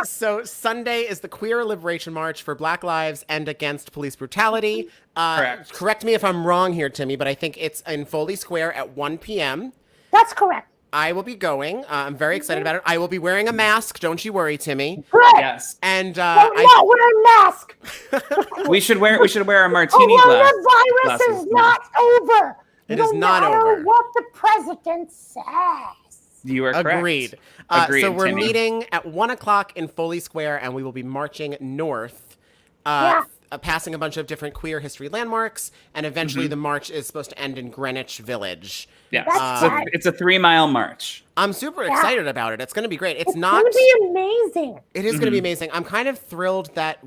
So Sunday is the Queer Liberation March for Black Lives and Against Police Brutality. Correct. Correct me if I'm wrong here, Timmy, but I think it's in Foley Square at 1 p.m. That's correct. I will be going. I'm very excited about it. I will be wearing a mask. Don't you worry, Timmy. Good. Yes. And Don't not wear a mask. We should wear a martini glass. The virus is not over. It is not no matter over. what the president says. You are correct. Agreed. Agreed, So we're Timmy. meeting at 1 o'clock in Foley Square, and we will be marching north, passing a bunch of different queer history landmarks, and eventually the march is supposed to end in Greenwich Village. Yes. That's It's a 3-mile march. I'm super excited about it. It's going to be great. It's It's going to be amazing. It is going to be amazing. I'm kind of thrilled that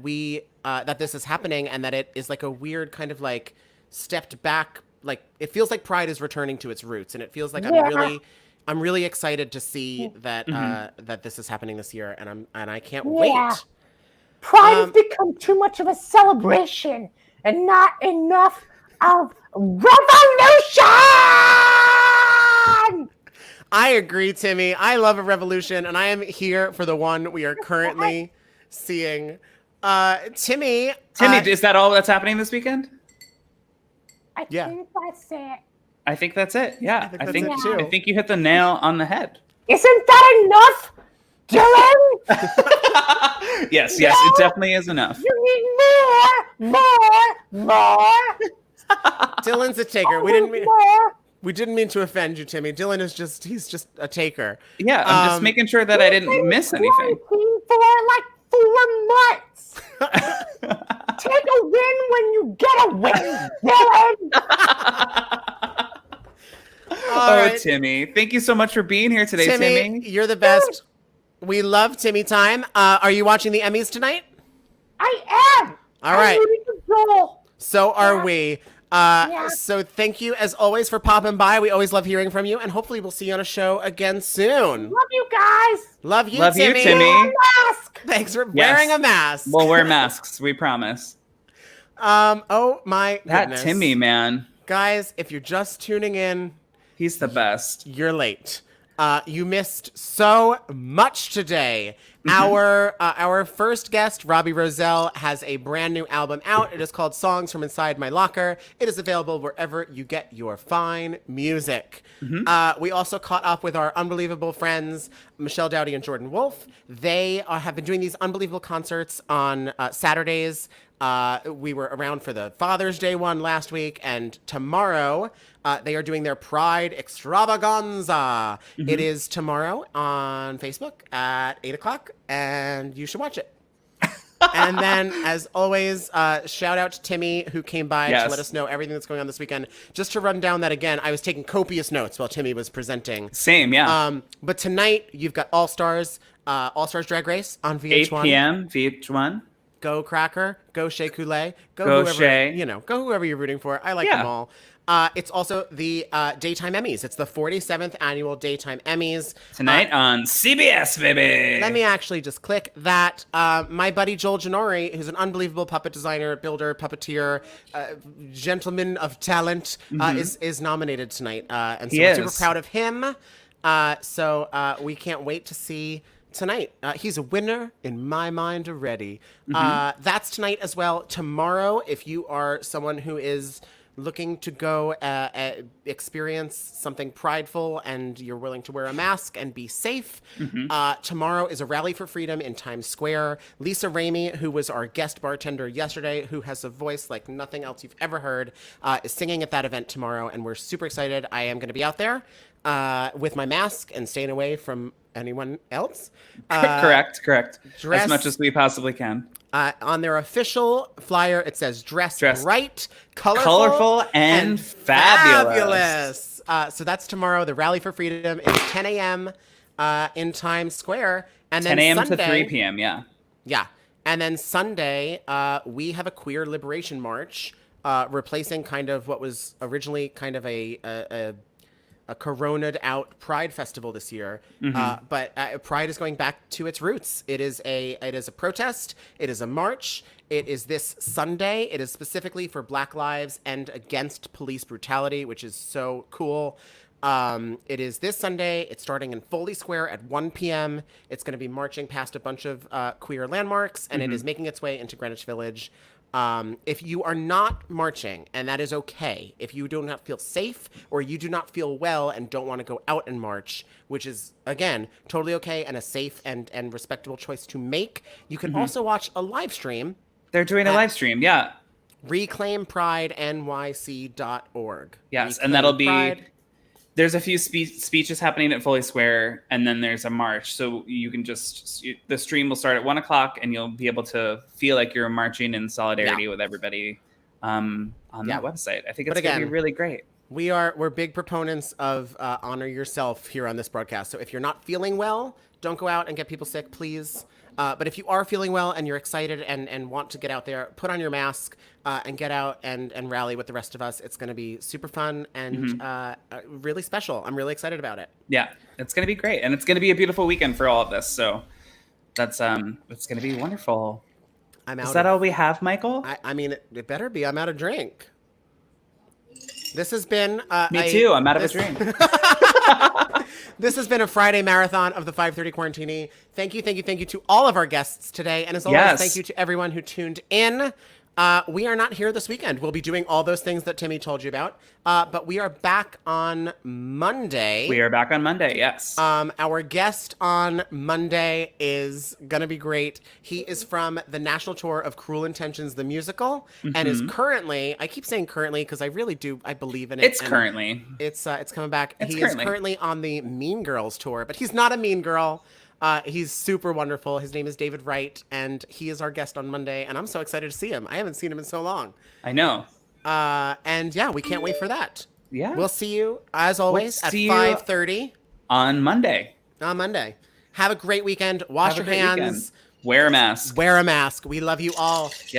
that this is happening, and that it is like a weird kind of like stepped back. Like it feels like Pride is returning to its roots, and it feels like I'm really excited to see that that this is happening this year, and I can't wait. Pride has become too much of a celebration and not enough of revolution. I agree, Timmy. I love a revolution, and I am here for the one we are currently seeing. Timmy, is that all that's happening this weekend? I think that's it. I think that's it. Yeah, I think that's it too. I think you hit the nail on the head. Isn't that enough, Dylan? Yes, it definitely is enough. You need more. Dylan's a taker. We didn't mean to offend you, Timmy. Dylan is he's just a taker. Yeah, I'm just making sure that I didn't miss anything. For like 4 months. Take a win when you get a win, Dylan. All right. Timmy, thank you so much for being here today, Timmy. You're the best. We love Timmy time. Are you watching the Emmys tonight? I am. All right. I'm ready to go. So are we. So thank you, as always, for popping by. We always love hearing from you, and hopefully we'll see you on a show again soon. Love you guys. Love you, Love Timmy. you, Timmy. Mask. Thanks for wearing a mask. We'll wear masks, we promise. Oh my That goodness. Timmy, man. Guys, if you're just tuning in, He's the best. you're late. You missed so much today. Our first guest, ROBBIE ROZELLE, has a brand new album out. It is called Songs from Inside My Locker. It is available wherever you get your fine music. We also caught up with our unbelievable friends, Michelle Dowdy and Jordan Wolfe. They have been doing these unbelievable concerts on Saturdays. We were around for the Father's Day one last week, and tomorrow they are doing their Pride Extravaganza. It is tomorrow on Facebook at 8 o'clock, and you should watch it. And then, as always, shout out to Timmy, who came by to let us know everything that's going on this weekend. Just to run down that again, I was taking copious notes while Timmy was presenting. Same, yeah. But tonight, you've got All Stars Drag Race on VH1. 8 p.m. VH1. Go Cracker, go Shea Coulee, Go whoever, Shea. Go whoever you're rooting for. I like them all. It's also the Daytime Emmys. It's the 47th annual Daytime Emmys. Tonight on CBS, baby. Let me actually just click that. My buddy Joel Janori, who's an unbelievable puppet designer, builder, puppeteer, gentleman of talent, is nominated tonight. And so we're super proud of him. So we can't wait to see tonight. He's a winner in my mind already. That's tonight as well. Tomorrow, if you are someone who is looking to go experience something prideful and you're willing to wear a mask and be safe, tomorrow is a rally for freedom in Times Square. Lisa Ramey, who was our guest bartender yesterday, who has a voice like nothing else you've ever heard, is singing at that event tomorrow, and we're super excited. I am going to be out there with my mask and staying away from anyone else. Correct. Dress, as much as we possibly can. On their official flyer, it says dress bright, colorful and fabulous. So that's tomorrow. The Rally for Freedom is 10 a.m. In Times Square. And then 10 a.m. Sunday, to 3 p.m., yeah. Yeah. And then Sunday, we have a queer liberation march, replacing kind of what was originally kind of a corona'd out Pride festival this year. But Pride is going back to its roots. It is a protest. It is a march. It is this Sunday. It is specifically for Black lives and against police brutality, which is so cool. It is this Sunday. It's starting in Foley Square at 1 p.m. It's going to be marching past a bunch of queer landmarks, and it is making its way into Greenwich Village. If you are not marching, and that is okay, if you do not feel safe or you do not feel well and don't want to go out and march, which is, again, totally okay and a safe and respectable choice to make, you can also watch a live stream. They're doing a live stream, yeah. ReclaimPrideNYC.org. Yes, and that'll be... There's a few speeches happening at Foley Square, and then there's a march. So you can the stream will start at 1 o'clock, and you'll be able to feel like you're marching in solidarity with everybody on that website. I think it's going to be really great. We're big proponents of honor yourself here on this broadcast. So if you're not feeling well, don't go out and get people sick, please. But if you are feeling well and you're excited and want to get out there, put on your mask and get out and rally with the rest of us. It's going to be super fun and really special. I'm really excited about it. Yeah, it's going to be great. And it's going to be a beautiful weekend for all of this. So that's it's going to be wonderful. Is that all we have, Michael? I mean, it better be. I'm out of drink. This has been... Me too. I'm out of a drink. This has been a Friday marathon of the 5:30 Quarantini. Thank you to all of our guests today. And as always, thank you to everyone who tuned in. We are not here this weekend. We'll be doing all those things that Timmy told you about. But we are back on Monday. We are back on Monday, yes. Our guest on Monday is going to be great. He is from the national tour of Cruel Intentions, the musical, and is currently, I keep saying currently because I really do, I believe in it. It's currently. It's coming back. He is currently on the Mean Girls tour, but he's not a mean girl. He's super wonderful. His name is David Wright, and he is our guest on Monday, and I'm so excited to see him. I haven't seen him in so long. I know. And yeah, we can't wait for that. Yeah. We'll see you, as always, at 5:30. On Monday. Have a great weekend. Wash your hands. Wear a mask. We love you all. Yes.